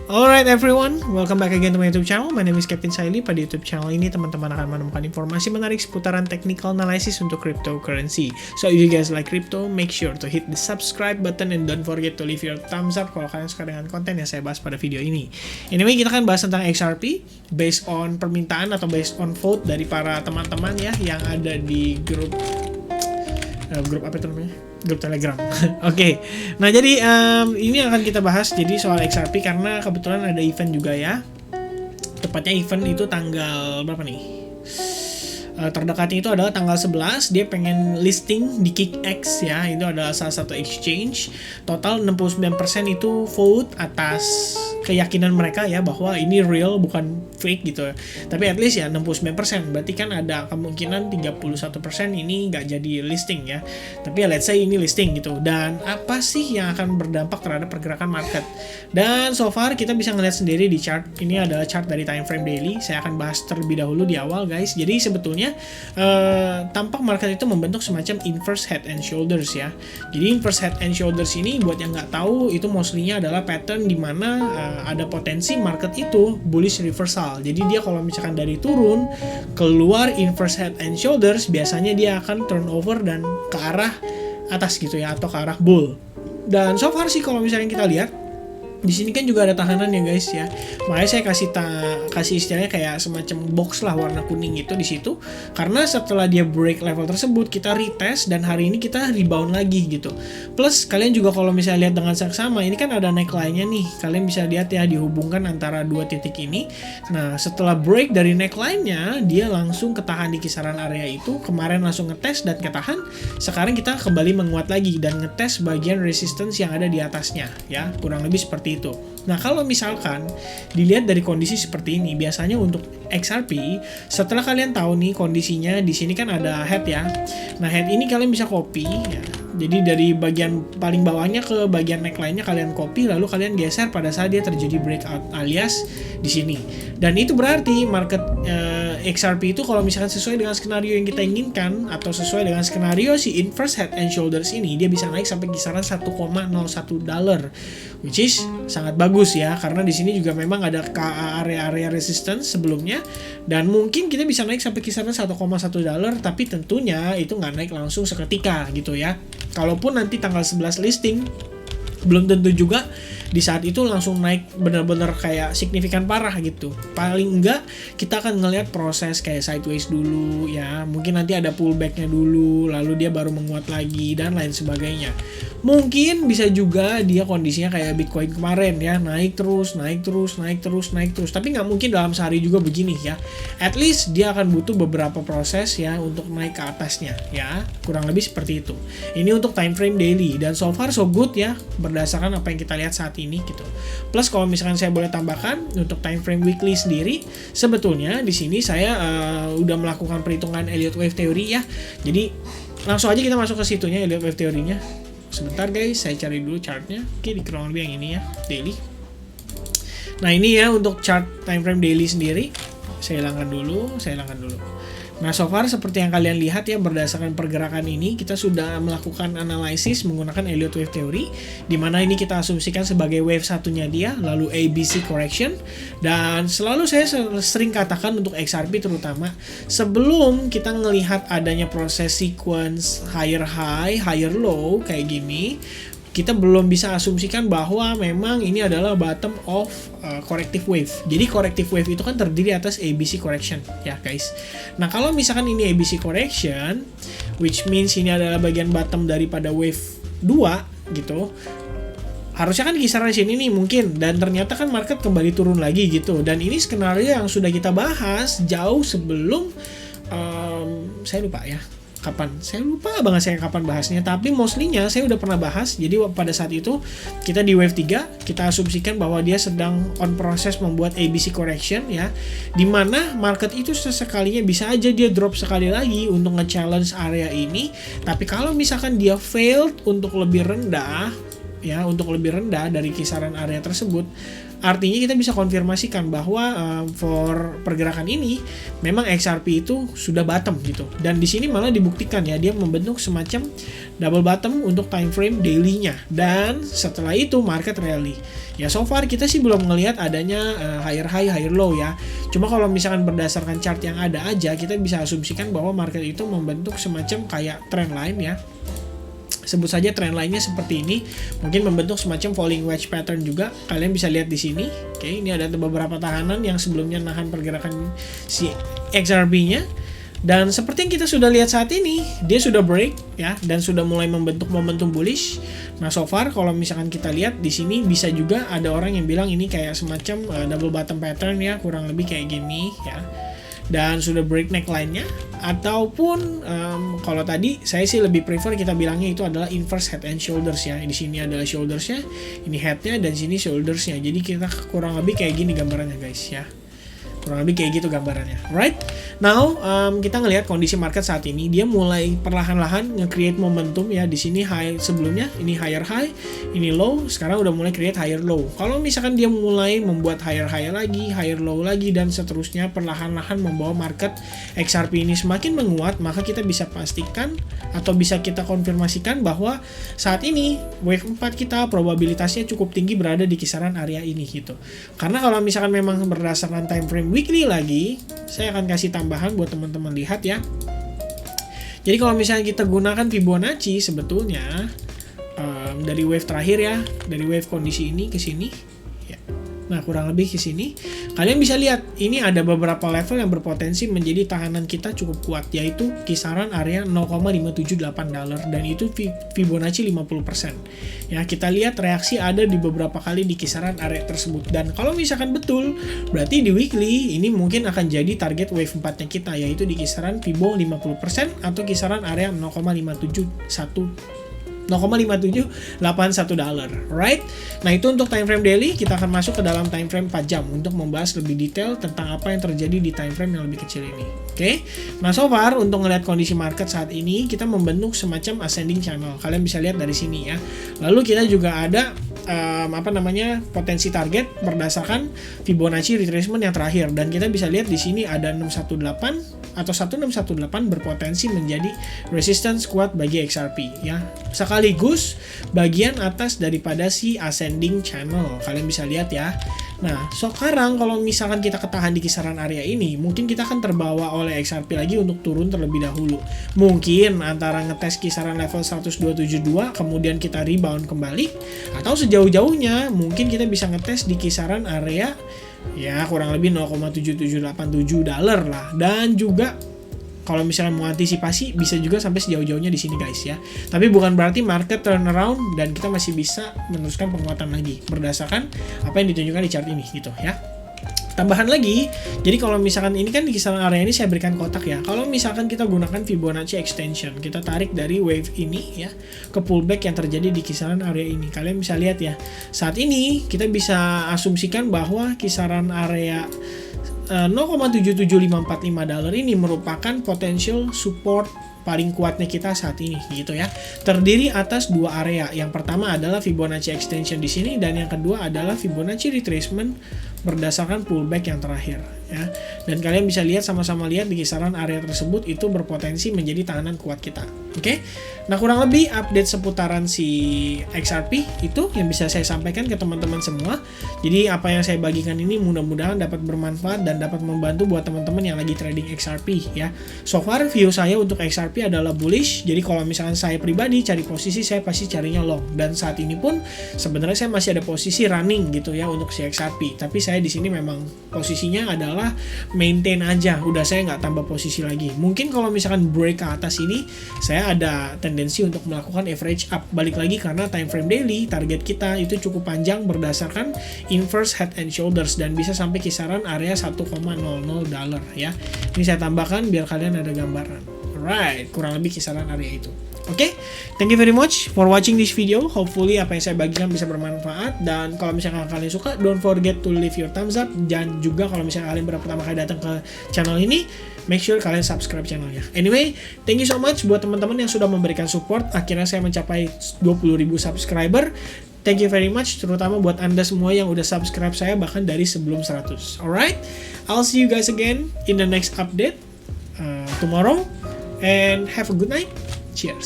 Alright everyone, welcome back again to my YouTube channel. My name is Kevin Saili. Pada YouTube channel ini teman-teman akan menemukan informasi menarik seputaran technical analysis untuk cryptocurrency. So if you guys like crypto, make sure to hit the subscribe button and don't forget to leave your thumbs up kalau kalian suka dengan konten yang saya bahas pada video ini. Anyway, kita akan bahas tentang XRP based on permintaan atau based on vote dari para teman-teman ya yang ada di grup apa itu namanya? Grup Telegram. Oke. Nah, jadi ini akan kita bahas jadi soal XRP karena kebetulan ada event juga ya. Tepatnya event itu tanggal berapa nih? Terdekatnya itu adalah tanggal 11. Dia pengen listing di KickX ya. Itu adalah salah satu exchange. Total 69% itu vote atas keyakinan mereka ya bahwa ini real bukan fake gitu. Tapi at least ya 69%. Berarti kan ada kemungkinan 31% ini nggak jadi listing ya. Tapi ya let's say ini listing gitu. Dan apa sih yang akan berdampak terhadap pergerakan market? Dan so far kita bisa ngeliat sendiri di chart. Ini adalah chart dari time frame daily. Saya akan bahas terlebih dahulu di awal guys. Jadi sebetulnya tampak market itu membentuk semacam inverse head and shoulders ya. Jadi inverse head and shoulders ini buat yang nggak tahu itu mostly-nya adalah pattern di mana ada potensi market itu bullish reversal. Jadi dia kalau misalkan dari turun keluar inverse head and shoulders biasanya dia akan turnover dan ke arah atas gitu ya atau ke arah bull. Dan so far sih kalau misalnya kita lihat di sini kan juga ada tahanan ya guys ya. Makanya saya kasih istilahnya kayak semacam box lah warna kuning gitu di situ. Karena setelah dia break level tersebut kita retest dan hari ini kita rebound lagi gitu. Plus kalian juga kalau misalnya lihat dengan seksama ini kan ada neckline-nya nih. Kalian bisa lihat ya dihubungkan antara dua titik ini. Nah, setelah break dari neckline-nya dia langsung ketahan di kisaran area itu. Kemarin langsung ngetes dan ketahan. Sekarang kita kembali menguat lagi dan ngetes bagian resistance yang ada di atasnya ya. Kurang lebih seperti itu. Nah, kalau misalkan dilihat dari kondisi seperti ini, biasanya untuk XRP, setelah kalian tahu nih kondisinya di sini kan ada head ya. Nah, head ini kalian bisa copy ya. Jadi dari bagian paling bawahnya ke bagian neckline-nya kalian copy lalu kalian geser pada saat dia terjadi breakout alias di sini. Dan itu berarti market XRP itu kalau misalkan sesuai dengan skenario yang kita inginkan atau sesuai dengan skenario si inverse head and shoulders ini dia bisa naik sampai kisaran 1,01 dollar, which is sangat bagus ya karena di sini juga memang ada area-area resistance sebelumnya dan mungkin kita bisa naik sampai kisaran 1,1 dollar tapi tentunya itu nggak naik langsung seketika gitu ya. Kalaupun nanti tanggal 11 listing belum tentu juga di saat itu langsung naik benar-benar kayak signifikan parah gitu. Paling enggak kita akan ngelihat proses kayak sideways dulu ya. Mungkin nanti ada pullbacknya dulu, lalu dia baru menguat lagi dan lain sebagainya. Mungkin bisa juga dia kondisinya kayak Bitcoin kemarin ya, naik terus. Tapi nggak mungkin dalam sehari juga begini ya. At least dia akan butuh beberapa proses ya untuk naik ke atasnya ya. Kurang lebih seperti itu. Ini untuk time frame daily dan so far so good ya berdasarkan apa yang kita lihat saat ini gitu. Plus kalau misalkan saya boleh tambahkan untuk time frame weekly sendiri, sebetulnya di sini saya udah melakukan perhitungan Elliott Wave Theory ya. Jadi langsung aja kita masuk ke situnya Elliott Wave Theory-nya. Sebentar guys, saya cari dulu chartnya. Oke, di kurang lebih yang ini ya, daily. Nah ini ya untuk chart time frame daily sendiri. Saya hilangkan dulu. Nah so far seperti yang kalian lihat ya berdasarkan pergerakan ini kita sudah melakukan analisis menggunakan Elliott Wave Theory di mana ini kita asumsikan sebagai wave satunya dia lalu ABC correction dan selalu saya sering katakan untuk XRP terutama sebelum kita ngelihat adanya proses sequence higher high, higher low kayak gini kita belum bisa asumsikan bahwa memang ini adalah bottom of corrective wave. Jadi corrective wave itu kan terdiri atas ABC correction ya guys. Nah kalau misalkan ini ABC correction, which means ini adalah bagian bottom daripada wave 2 gitu. Harusnya kan kisaran sini nih mungkin dan ternyata kan market kembali turun lagi gitu. Dan ini skenario yang sudah kita bahas jauh sebelum saya lupa ya. Saya lupa banget saya kapan bahasnya, tapi mostly-nya saya udah pernah bahas. Jadi pada saat itu kita di wave 3 kita asumsikan bahwa dia sedang on proses membuat ABC correction ya, dimana market itu sesekalinya bisa aja dia drop sekali lagi untuk nge-challenge area ini. Tapi kalau misalkan dia failed untuk lebih rendah ya untuk lebih rendah dari kisaran area tersebut, artinya kita bisa konfirmasikan bahwa for pergerakan ini memang XRP itu sudah bottom gitu. Dan di sini malah dibuktikan ya, dia membentuk semacam double bottom untuk time frame daily-nya, dan setelah itu market rally. Ya so far kita sih belum ngelihat adanya higher high higher low ya. Cuma kalau misalkan berdasarkan chart yang ada aja, kita bisa asumsikan bahwa market itu membentuk semacam kayak trend line ya. Sebut saja trend line-nya seperti ini, mungkin membentuk semacam falling wedge pattern juga. Kalian bisa lihat di sini. Oke, ini ada beberapa tahanan yang sebelumnya nahan pergerakan si XRP-nya. Dan seperti yang kita sudah lihat saat ini, dia sudah break ya, dan sudah mulai membentuk momentum bullish. Nah, so far kalau misalkan kita lihat di sini, bisa juga ada orang yang bilang ini kayak semacam double bottom pattern ya, kurang lebih kayak gini ya. Dan sudah break neckline-nya, ataupun kalau tadi saya sih lebih prefer kita bilangnya itu adalah inverse head and shoulders ya. Di sini adalah shoulders-nya, ini head-nya, dan sini shoulders-nya. Jadi kita kurang lebih kayak gini gambarannya guys ya. Kurang lebih kayak gitu gambarannya, right? Now kita ngelihat kondisi market saat ini, dia mulai perlahan-lahan nge-create momentum ya. Di sini high sebelumnya, ini higher high, ini low, sekarang udah mulai create higher low. Kalau misalkan dia mulai membuat higher high lagi, higher low lagi, dan seterusnya perlahan-lahan membawa market XRP ini semakin menguat, maka kita bisa pastikan atau bisa kita konfirmasikan bahwa saat ini wave 4 kita probabilitasnya cukup tinggi berada di kisaran area ini gitu. Karena kalau misalkan memang berdasarkan time frame weekly lagi, saya akan kasih tambahan buat teman-teman lihat ya. Jadi kalau misalnya kita gunakan Fibonacci sebetulnya dari wave terakhir ya, dari wave kondisi ini ke sini ya. Nah, kurang lebih ke sini. Kalian bisa lihat ini ada beberapa level yang berpotensi menjadi tahanan kita cukup kuat, yaitu kisaran area $0,578 dan itu Fibonacci 50%. Ya, kita lihat reaksi ada di beberapa kali di kisaran area tersebut. Dan kalau misalkan betul, berarti di weekly ini mungkin akan jadi target wave 4-nya kita, yaitu di kisaran Fibo 50% atau kisaran area $0,5781, right? Nah, itu untuk time frame daily. Kita akan masuk ke dalam time frame 4 jam untuk membahas lebih detail tentang apa yang terjadi di time frame yang lebih kecil ini. Oke. Nah, so far untuk ngelihat kondisi market saat ini, kita membentuk semacam ascending channel. Kalian bisa lihat dari sini ya. Lalu kita juga ada potensi target berdasarkan Fibonacci retracement yang terakhir, dan kita bisa lihat di sini ada 618 atau 1618 berpotensi menjadi resistance kuat bagi XRP ya, sekaligus bagian atas daripada si ascending channel. Kalian bisa lihat ya. Nah, sekarang kalau misalkan kita ketahan di kisaran area ini, mungkin kita akan terbawa oleh XRP lagi untuk turun terlebih dahulu. Mungkin antara ngetes kisaran level 10272, kemudian kita rebound kembali, atau sejauh-jauhnya mungkin kita bisa ngetes di kisaran area ya kurang lebih $0,7787 lah. Dan juga kalau misalnya mau antisipasi, bisa juga sampai sejauh-jauhnya di sini guys ya. Tapi bukan berarti market turnaround dan kita masih bisa meneruskan penguatan lagi berdasarkan apa yang ditunjukkan di chart ini gitu ya. Tambahan lagi, jadi kalau misalkan ini kan di kisaran area ini saya berikan kotak ya. Kalau misalkan kita gunakan Fibonacci extension, kita tarik dari wave ini ya ke pullback yang terjadi di kisaran area ini. Kalian bisa lihat ya, saat ini kita bisa asumsikan bahwa kisaran area $0,77545 ini merupakan potential support paling kuatnya kita saat ini gitu ya. Terdiri atas dua area. Yang pertama adalah Fibonacci extension di sini, dan yang kedua adalah Fibonacci retracement berdasarkan pullback yang terakhir ya. Dan kalian bisa lihat, sama-sama lihat di kisaran area tersebut itu berpotensi menjadi tahanan kuat kita. Oke. Nah, kurang lebih update seputaran si XRP itu yang bisa saya sampaikan ke teman-teman semua. Jadi apa yang saya bagikan ini mudah-mudahan dapat bermanfaat dan dapat membantu buat teman-teman yang lagi trading XRP ya. So far view saya untuk XRP adalah bullish. Jadi kalau misalkan saya pribadi cari posisi, saya pasti carinya long. Dan saat ini pun sebenarnya saya masih ada posisi running gitu ya untuk si XRP. Tapi saya di sini memang posisinya adalah maintain aja. Udah, saya nggak tambah posisi lagi. Mungkin kalau misalkan break ke atas ini, saya ada tendensi untuk melakukan average up. Balik lagi karena time frame daily target kita itu cukup panjang berdasarkan inverse head and shoulders dan bisa sampai kisaran area $1,00 ya. Ini saya tambahkan biar kalian ada gambaran. Alright, kurang lebih kisaran area itu. Oke, thank you very much for watching this video. Hopefully apa yang saya bagikan bisa bermanfaat, dan kalau misalkan kalian suka, don't forget to leave your thumbs up. Dan juga kalau misalkan kalian baru pertama kali datang ke channel ini, make sure kalian subscribe channelnya. Anyway, thank you so much buat teman-teman yang sudah memberikan support. Akhirnya saya mencapai 20.000 subscriber. Thank you very much, terutama buat Anda semua yang udah subscribe saya bahkan dari sebelum 100. Alright, I'll see you guys again in the next update tomorrow, and have a good night. Cheers.